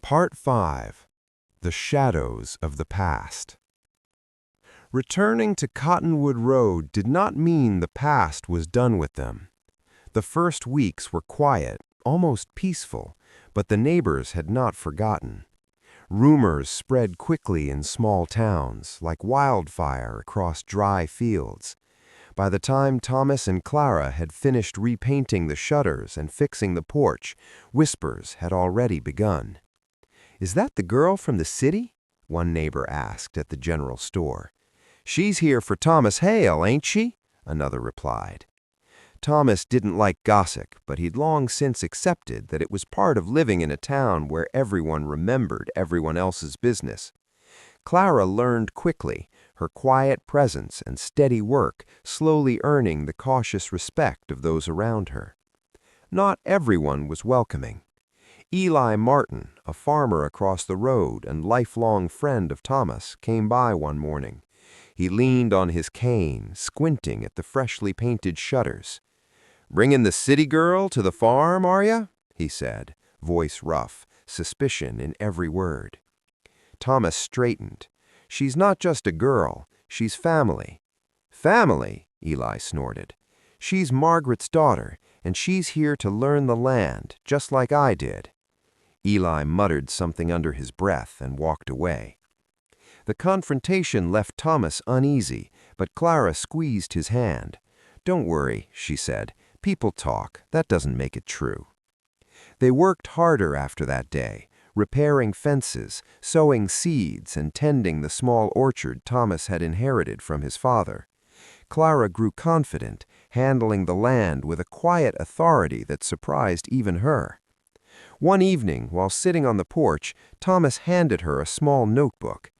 Part 5. The Shadows of the Past. Returning to Cottonwood Road did not mean the past was done with them. The first weeks were quiet, almost peaceful, but the neighbors had not forgotten. Rumors spread quickly in small towns, like wildfire across dry fields. By the time Thomas and Clara had finished repainting the shutters and fixing the porch, whispers had already begun. "Is that the girl from the city?" one neighbor asked at the general store. "She's here for Thomas Hale, ain't she?" another replied. Thomas didn't like gossip, but he'd long since accepted that it was part of living in a town where everyone remembered everyone else's business. Clara learned quickly, her quiet presence and steady work slowly earning the cautious respect of those around her. Not everyone was welcoming. Eli Martin, a farmer across the road and lifelong friend of Thomas, came by one morning. He leaned on his cane, squinting at the freshly painted shutters. "Bringin' the city girl to the farm, are ya?" he said, voice rough, suspicion in every word. Thomas straightened. "She's not just a girl, she's family." "Family?" Eli snorted. "She's Margaret's daughter, and she's here to learn the land, just like I did." Eli muttered something under his breath and walked away. The confrontation left Thomas uneasy, but Clara squeezed his hand. "Don't worry," she said. "People talk. That doesn't make it true." They worked harder after that day, repairing fences, sowing seeds, and tending the small orchard Thomas had inherited from his father. Clara grew confident, handling the land with a quiet authority that surprised even her. One evening, while sitting on the porch, Thomas handed her a small notebook.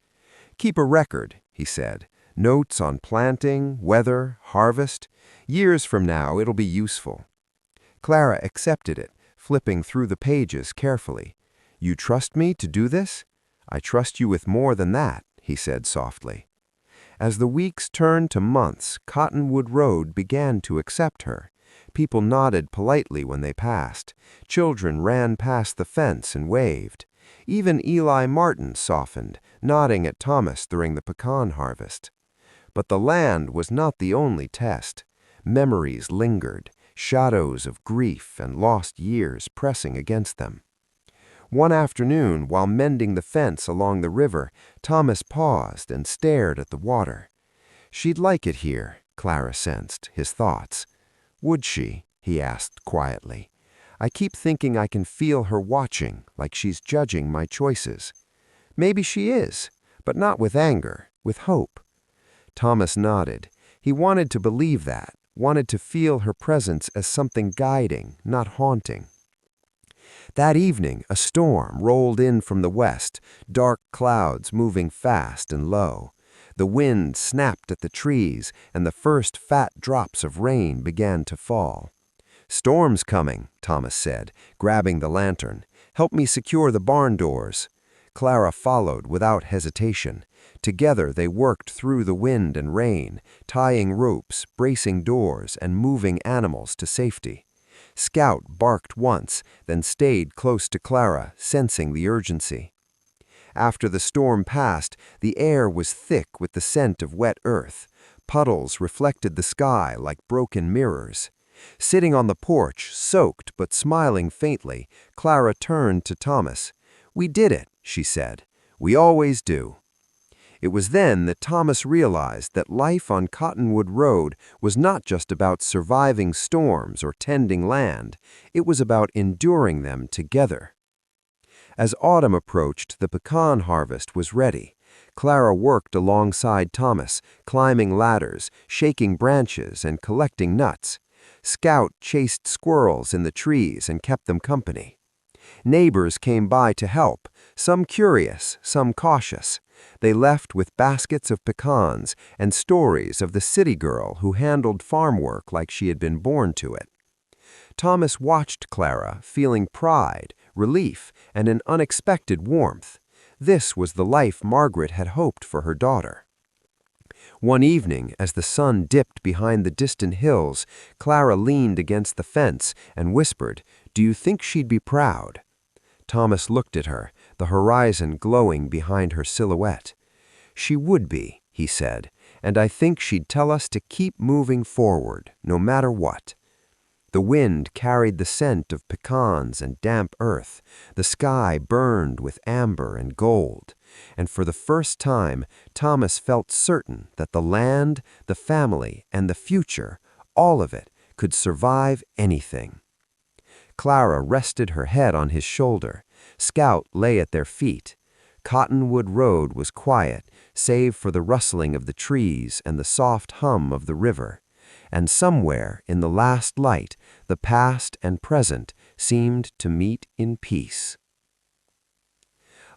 "Keep a record," he said. "Notes on planting, weather, harvest. Years from now, it'll be useful." Clara accepted it, flipping through the pages carefully. "You trust me to do this?" "I trust you with more than that," he said softly. As the weeks turned to months, Cottonwood Road began to accept her. People nodded politely when they passed. Children ran past the fence and waved. Even Eli Martin softened, nodding at Thomas during the pecan harvest. But the land was not the only test. Memories lingered, shadows of grief and lost years pressing against them. One afternoon, while mending the fence along the river, Thomas paused and stared at the water. "She'd like it here," Clara sensed his thoughts. "Would she?" he asked quietly. "I keep thinking I can feel her watching, like she's judging my choices." "Maybe she is, but not with anger, with hope." Thomas nodded. He wanted to believe that, wanted to feel her presence as something guiding, not haunting. That evening, a storm rolled in from the west, dark clouds moving fast and low. The wind snapped at the trees, and the first fat drops of rain began to fall. "Storm's coming," Thomas said, grabbing the lantern. "Help me secure the barn doors." Clara followed without hesitation. Together they worked through the wind and rain, tying ropes, bracing doors, and moving animals to safety. Scout barked once, then stayed close to Clara, sensing the urgency. After the storm passed, the air was thick with the scent of wet earth. Puddles reflected the sky like broken mirrors. Sitting on the porch, soaked but smiling faintly, Clara turned to Thomas. "We did it," she said. "We always do." It was then that Thomas realized that life on Cottonwood Road was not just about surviving storms or tending land. It was about enduring them together. As autumn approached, the pecan harvest was ready. Clara worked alongside Thomas, climbing ladders, shaking branches, and collecting nuts. Scout chased squirrels in the trees and kept them company. Neighbors came by to help, some curious, some cautious. They left with baskets of pecans and stories of the city girl who handled farm work like she had been born to it. Thomas watched Clara, feeling pride, relief, and an unexpected warmth. This was the life Margaret had hoped for her daughter. One evening, as the sun dipped behind the distant hills, Clara leaned against the fence and whispered, "Do you think she'd be proud?" Thomas looked at her, the horizon glowing behind her silhouette. "She would be," he said, "and I think she'd tell us to keep moving forward, no matter what." The wind carried the scent of pecans and damp earth. The sky burned with amber and gold. And for the first time, Thomas felt certain that the land, the family, and the future, all of it, could survive anything. Clara rested her head on his shoulder. Scout lay at their feet. Cottonwood Road was quiet, save for the rustling of the trees and the soft hum of the river. And somewhere in the last light, the past and present seemed to meet in peace.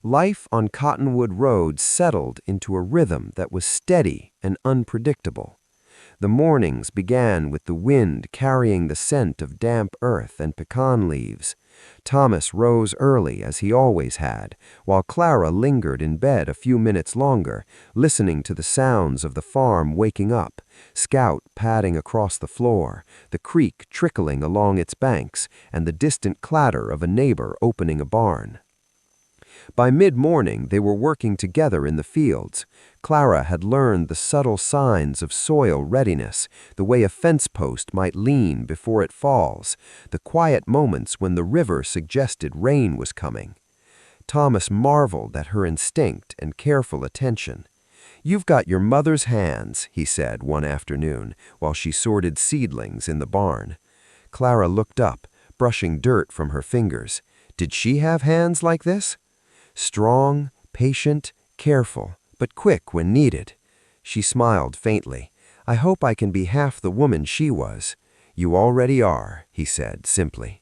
Life on Cottonwood Road settled into a rhythm that was steady and unpredictable. The mornings began with the wind carrying the scent of damp earth and pecan leaves. Thomas rose early, as he always had, while Clara lingered in bed a few minutes longer, listening to the sounds of the farm waking up, Scout padding across the floor, the creek trickling along its banks, and the distant clatter of a neighbor opening a barn. By mid-morning, they were working together in the fields. Clara had learned the subtle signs of soil readiness, the way a fence post might lean before it falls, the quiet moments when the river suggested rain was coming. Thomas marveled at her instinct and careful attention. "You've got your mother's hands," he said one afternoon, while she sorted seedlings in the barn. Clara looked up, brushing dirt from her fingers. Did she have hands like this? Strong, patient, careful, but quick when needed. She smiled faintly. "I hope I can be half the woman she was." "You already are," he said simply.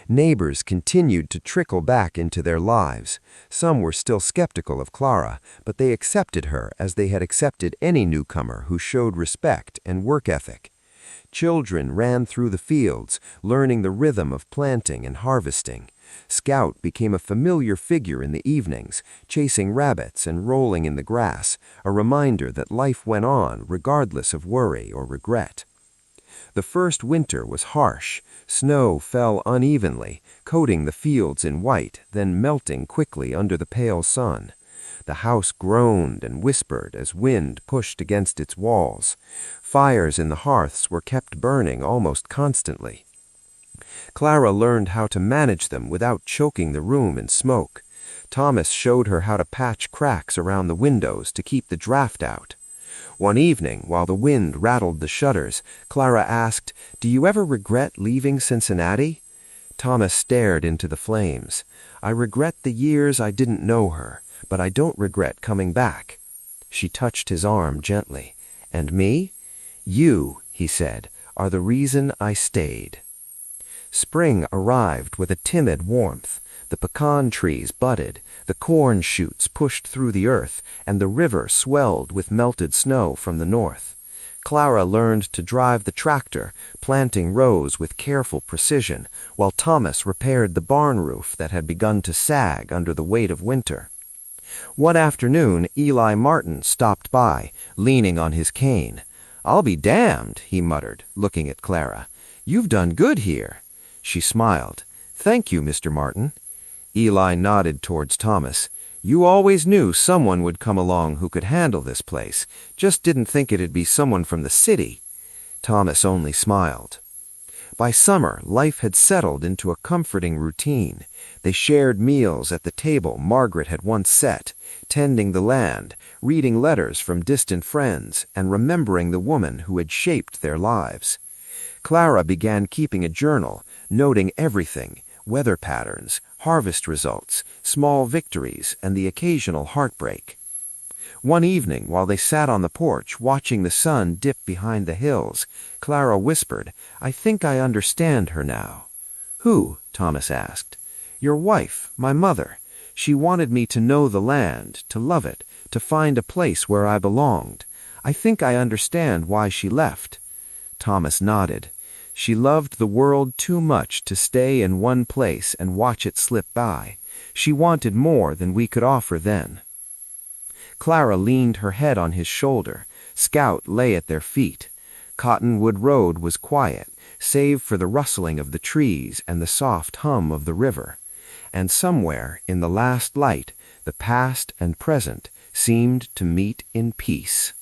Neighbors continued to trickle back into their lives. Some were still skeptical of Clara, but they accepted her as they had accepted any newcomer who showed respect and work ethic. Children ran through the fields, learning the rhythm of planting and harvesting. Scout became a familiar figure in the evenings, chasing rabbits and rolling in the grass, a reminder that life went on regardless of worry or regret. The first winter was harsh. Snow fell unevenly, coating the fields in white, then melting quickly under the pale sun. The house groaned and whispered as wind pushed against its walls. Fires in the hearths were kept burning almost constantly. Clara learned how to manage them without choking the room in smoke. Thomas showed her how to patch cracks around the windows to keep the draft out. One evening, while the wind rattled the shutters, Clara asked, "Do you ever regret leaving Cincinnati?" Thomas stared into the flames. "I regret the years I didn't know her, but I don't regret coming back." She touched his arm gently. "And me?" "You," he said, "are the reason I stayed." Spring arrived with a timid warmth. The pecan trees budded, the corn shoots pushed through the earth, and the river swelled with melted snow from the north. Clara learned to drive the tractor, planting rows with careful precision, while Thomas repaired the barn roof that had begun to sag under the weight of winter. One afternoon, Eli Martin stopped by, leaning on his cane. "I'll be damned," he muttered, looking at Clara. "You've done good here." She smiled. "Thank you, Mr. Martin." Eli nodded towards Thomas. "You always knew someone would come along who could handle this place. Just didn't think it'd be someone from the city." Thomas only smiled. By summer, life had settled into a comforting routine. They shared meals at the table Margaret had once set, tending the land, reading letters from distant friends, and remembering the woman who had shaped their lives. Clara began keeping a journal, noting everything: weather patterns, harvest results, small victories, and the occasional heartbreak. One evening, while they sat on the porch watching the sun dip behind the hills, Clara whispered, "I think I understand her now." "Who?" Thomas asked. "Your wife, my mother. She wanted me to know the land, to love it, to find a place where I belonged. I think I understand why she left." Thomas nodded. "She loved the world too much to stay in one place and watch it slip by. She wanted more than we could offer then." Clara leaned her head on his shoulder. Scout lay at their feet. Cottonwood Road was quiet, save for the rustling of the trees and the soft hum of the river. and somewhere in the last light, the past and present seemed to meet in peace.